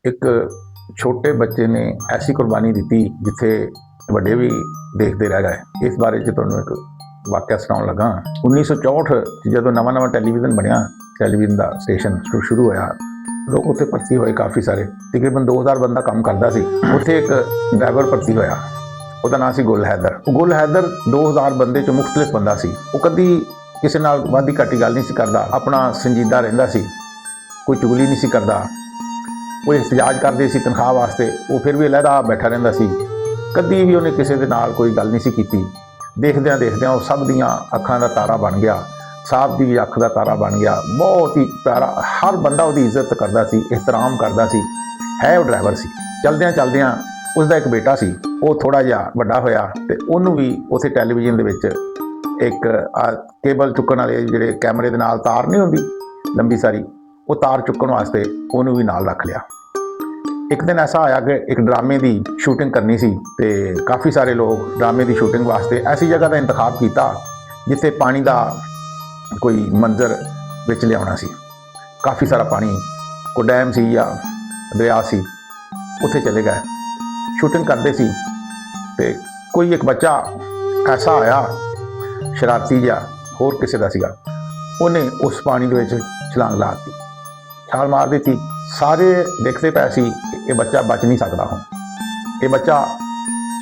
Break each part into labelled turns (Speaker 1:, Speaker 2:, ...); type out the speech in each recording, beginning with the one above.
Speaker 1: एक छोटे बच्चे ने ऐसी कुर्बानी दी जिथे ਵੱਡੇ भी देखते रह गए। इस बारे ਤੁਹਾਨੂੰ एक वाक़या सुनाउण लगा। 1964 ਜਦੋਂ नवा टैलीविजन बनया, टैलीविजन का स्टेशन शुरू होया, लोग उत्थे भर्ती होए काफ़ी सारे, तकरीबन 2000 बंदा काम करता सी। उत्थे एक ड्राइवर भर्ती होया, उसका नाम सी गुल हैदर। गुल हैदर 2000 बंदे चों मुख्तलिफ बंदा सी। वो कदी किसी नाल वादी घाटी गल नहीं सी करदा, अपना संजीदा रहिंदा सी, कोई चुगली नहीं सी करदा, कोई एहतजाज करते सी तनख्वाह वास्ते, वो फिर भी अलहदा बैठा रहिंदा सी। कदी भी उन्हें किसी के नाल कोई गल नहीं सी कीती। देखद्या देखद्या वो सब दियां अखां दा तारा बन गया, साहब की भी अख का तारा बन गया। बहुत ही प्यारा, हर बंदा उसकी इज्जत करता सी, एहतराम करता सी। है वो ड्राइवर सी। चलद्या चलद्या उसका एक बेटा सी, वो थोड़ा जिहा वड्डा होया ते उन्होंने भी उत्थे टैलीविजन दे विच एक केबल चुकण वाले जिहड़े कैमरे दे नाल तार नहीं हुंदी लंबी सारी, वो तार चुकण वास्ते उन्होंने भी नाल रख लिया। एक दिन ऐसा आया कि एक ड्रामे की शूटिंग करनी सी ते काफ़ी सारे लोग ड्रामे की शूटिंग वास्ते ऐसी जगह का इंतखाब किया जिथे पानी का कोई मंजर विच लियाना सी। काफ़ी सारा पानी, कोई डैम सी या दरिया सी, उत्थे चले गए। शूटिंग करते सी ते कोई एक बच्चा ऐसा आया शरारती जिहा, होर किसी का सीगा, उन्हें उस पानी दे विच छलांग ला दी, छाल मार दी। सारे देखते पै सी कि यह बच्चा बच नहीं सकता। हूँ ये बच्चा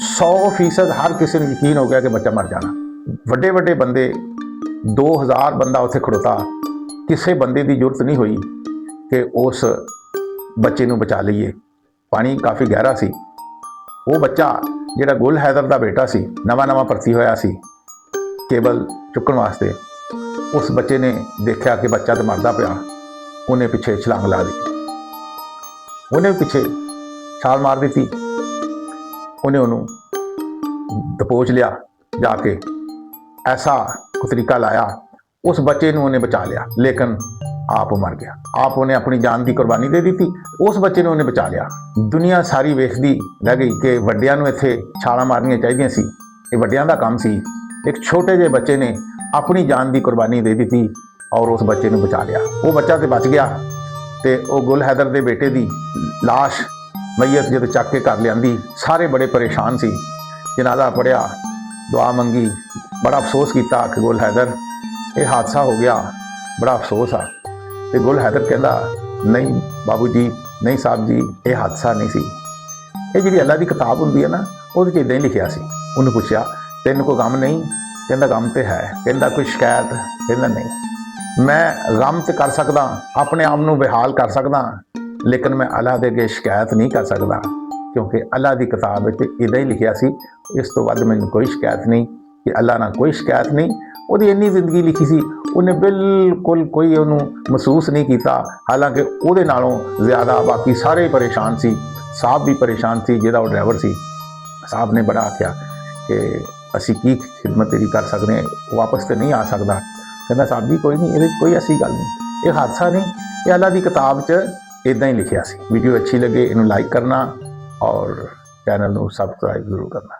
Speaker 1: 100% हर किसी को यकीन हो गया कि बच्चा मर जाना। वड्डे वड्डे बंदे 2000 बंदा उत्थे खड़ोता, किसी बंदे की जरूरत नहीं हुई कि उस बच्चे को बचा लीए। पानी काफ़ी गहरा सी। वो बच्चा जिहड़ा गुल हैदर का बेटा सी, नवा भर्ती होया सी केबल चुकण वास्ते, उस बच्चे ने देखा कि बच्चा तो मरदा पिया, उन्हें पिछे छलांग ला दी। उन्हें भी पिछे छाल मार दी। उन्हें उन्होंने दबोच लिया जाके, ऐसा कोई तरीका लाया, उस बच्चे ने उन्हें बचा लिया, लेकिन आप मर गया। आप उन्हें अपनी जान की कुर्बानी दे दी थी, उस बच्चे ने उन्हें बचा लिया। दुनिया सारी वेखदी रह गई कि वड्डियां नूं इत्थे छालां मारनियां चाहिदियां सी, ये वड्डियां दा काम सी। एक छोटे जे बच्चे ने अपनी जान की कुर्बानी दे दी थी और उस बच्चे ने बचा लिया। वो बच्चा तो बच गया ते वो गुल हैदर के बेटे की लाश मैयत जब चक के घर लियांदी, सारे बड़े परेशान सी। जनाजा पढ़िया, दुआ मंगी, बड़ा अफसोस किया कि गुल हैदर ये हादसा हो गया, बड़ा अफसोस आ। तो गुल हैदर कहता, नहीं बाबू जी, नहीं साहब जी, ये हादसा नहीं सी। ये जी अल्लाह की किताब होंदी है ना, वो इदां ही लिखिया सी। उन्हें पूछा, तेन कोई गम नहीं? कहता गम तो है। कहता कोई शिकायत? कहता नहीं। मैं गम तो कर सकदा, अपने आप को बेहाल कर सकदा, लेकिन मैं अल्लाह दे अगे शिकायत नहीं कर सकदा, क्योंकि अल्लाह की किताब में इदां ही लिखिया सी। इस तो वध मैनूं कोई शिकायत नहीं, कि अल्लाह नाल कोई शिकायत नहीं। उहदी इन्नी जिंदगी लिखी सी, उन्हें बिल्कुल कोई उन्होंने महसूस नहीं किया। हालांकि उहदे नालों ज़्यादा बाकी सारे परेशान सी। साहब भी परेशान सी, जिहदा वो ड्राइवर सी। साहब ने बड़ा आख्या कि असी की खिदमत तेरी कर सकते हैं, वापस तो नहीं आ सकता। कहना साहब जी कोई नहीं, ये कोई ऐसी गल नहीं, ये हादसा नहीं, ये अल्लाह की किताब च इदां ही लिखिया सी। वीडियो अच्छी लगे इनू लाइक करना और चैनल को सबसक्राइब जरूर करना।